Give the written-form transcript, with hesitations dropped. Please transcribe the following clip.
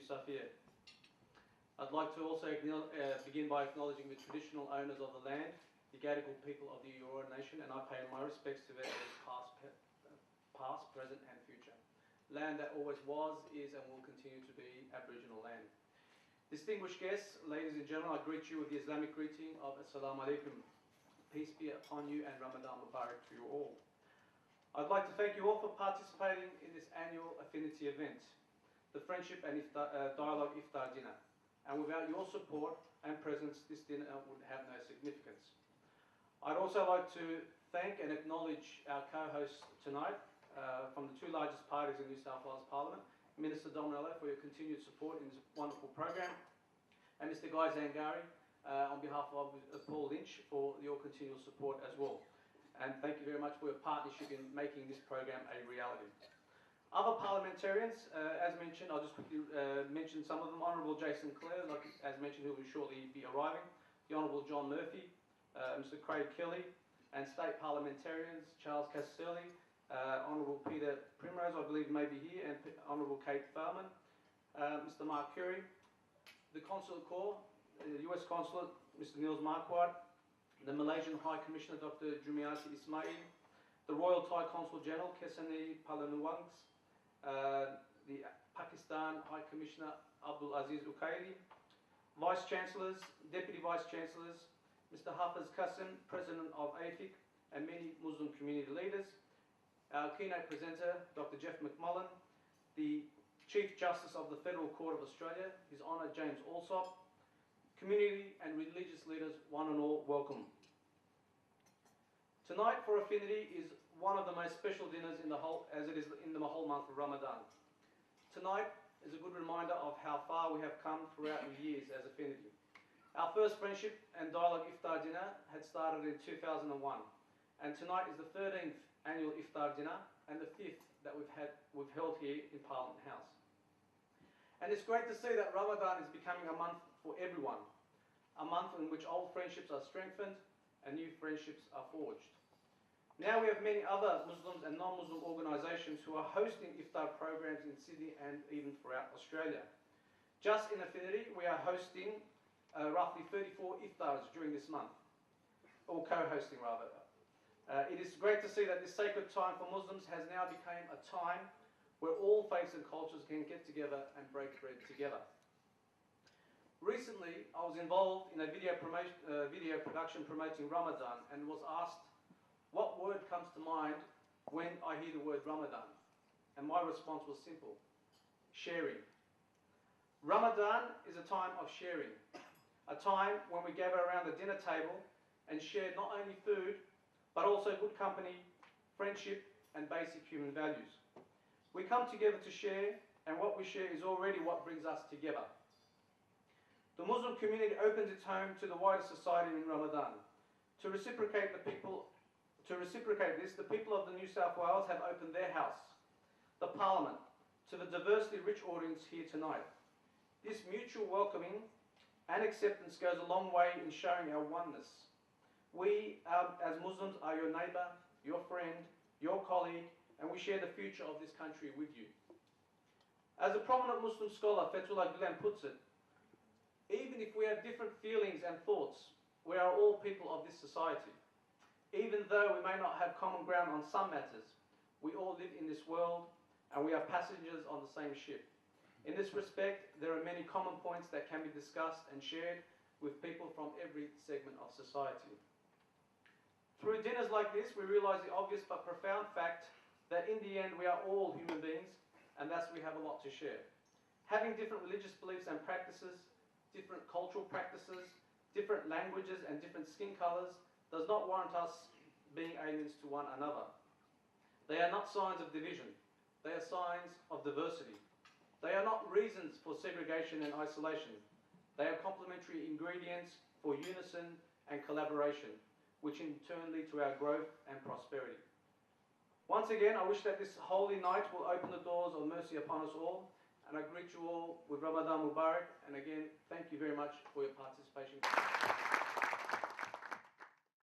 Safia. I'd like to also begin by acknowledging the traditional owners of the land, the Gadigal people of the Eora Nation, and I pay my respects to their elders past, present and future. Land that always was, is and will continue to be Aboriginal land. Distinguished guests, ladies and gentlemen, I greet you with the Islamic greeting of Assalamu alaikum. Peace be upon you and Ramadan Mubarak to you all. I'd like to thank you all for participating in this annual Affinity event, the Friendship and Dialogue Iftar Dinner. And without your support and presence, this dinner would have no significance. I'd also like to thank and acknowledge our co-hosts tonight from the two largest parties in New South Wales Parliament, Minister Dominello, for your continued support in this wonderful program, and Mr Guy Zangari on behalf of Paul Lynch for your continual support as well. And thank you very much for your partnership in making this program a reality. Other parliamentarians, as mentioned, I'll just quickly mention some of them. Honourable Jason Clare, as mentioned, who will shortly be arriving. The Honourable John Murphy, Mr Craig Kelly, and state parliamentarians, Charles Castelli, Honourable Peter Primrose, I believe may be here, and Honourable Kate Farman, Mr Mark Curry, the Consulate Corps, the US Consulate, Mr Niels Marquardt, the Malaysian High Commissioner, Dr Jumiati Ismail, the Royal Thai Consul General, Kesani Palanuwangs, the Pakistan High Commissioner Abdul Aziz Ukaidi, Vice Chancellors, Deputy Vice Chancellors, Mr Hafiz Qasim, President of AFIC, and many Muslim community leaders, our keynote presenter, Dr Jeff McMullen, the Chief Justice of the Federal Court of Australia, His Honour James Allsop, community and religious leaders, one and all, welcome. Tonight for Affinity is one of the most special dinners in the whole, as it is in the whole month of Ramadan. Tonight is a good reminder of how far we have come throughout the years as Affinity. Our first Friendship and Dialogue Iftar Dinner had started in 2001, and tonight is the 13th annual Iftar Dinner and the 5th that we've held here in Parliament House. And it's great to see that Ramadan is becoming a month for everyone, a month in which old friendships are strengthened and new friendships are forged. Now we have many other Muslims and non-Muslim organisations who are hosting iftar programs in Sydney and even throughout Australia. Just in Affinity, we are hosting roughly 34 iftars during this month, or co-hosting rather. It is great to see that this sacred time for Muslims has now become a time where all faiths and cultures can get together and break bread together. Recently, I was involved in a video production promoting Ramadan and was asked, what word comes to mind when I hear the word Ramadan? And my response was simple: sharing. Ramadan is a time of sharing, a time when we gather around the dinner table and share not only food, but also good company, friendship, and basic human values. We come together to share, and what we share is already what brings us together. The Muslim community opens its home to the wider society in Ramadan. To reciprocate this, the people of the New South Wales have opened their house, the Parliament, to the diversely rich audience here tonight. This mutual welcoming and acceptance goes a long way in showing our oneness. We, as Muslims, are your neighbour, your friend, your colleague, and we share the future of this country with you. As a prominent Muslim scholar, Fethullah Gulen, puts it, even if we have different feelings and thoughts, we are all people of this society. Even though we may not have common ground on some matters, we all live in this world and we are passengers on the same ship. In this respect, there are many common points that can be discussed and shared with people from every segment of society. Through dinners like this, we realise the obvious but profound fact that in the end we are all human beings, and thus we have a lot to share. Having different religious beliefs and practices, different cultural practices, different languages and different skin colours does not warrant us being aliens to one another. They are not signs of division. They are signs of diversity. They are not reasons for segregation and isolation. They are complementary ingredients for unison and collaboration, which in turn lead to our growth and prosperity. Once again, I wish that this holy night will open the doors of mercy upon us all, and I greet you all with Ramadan Mubarak, and again, thank you very much for your participation.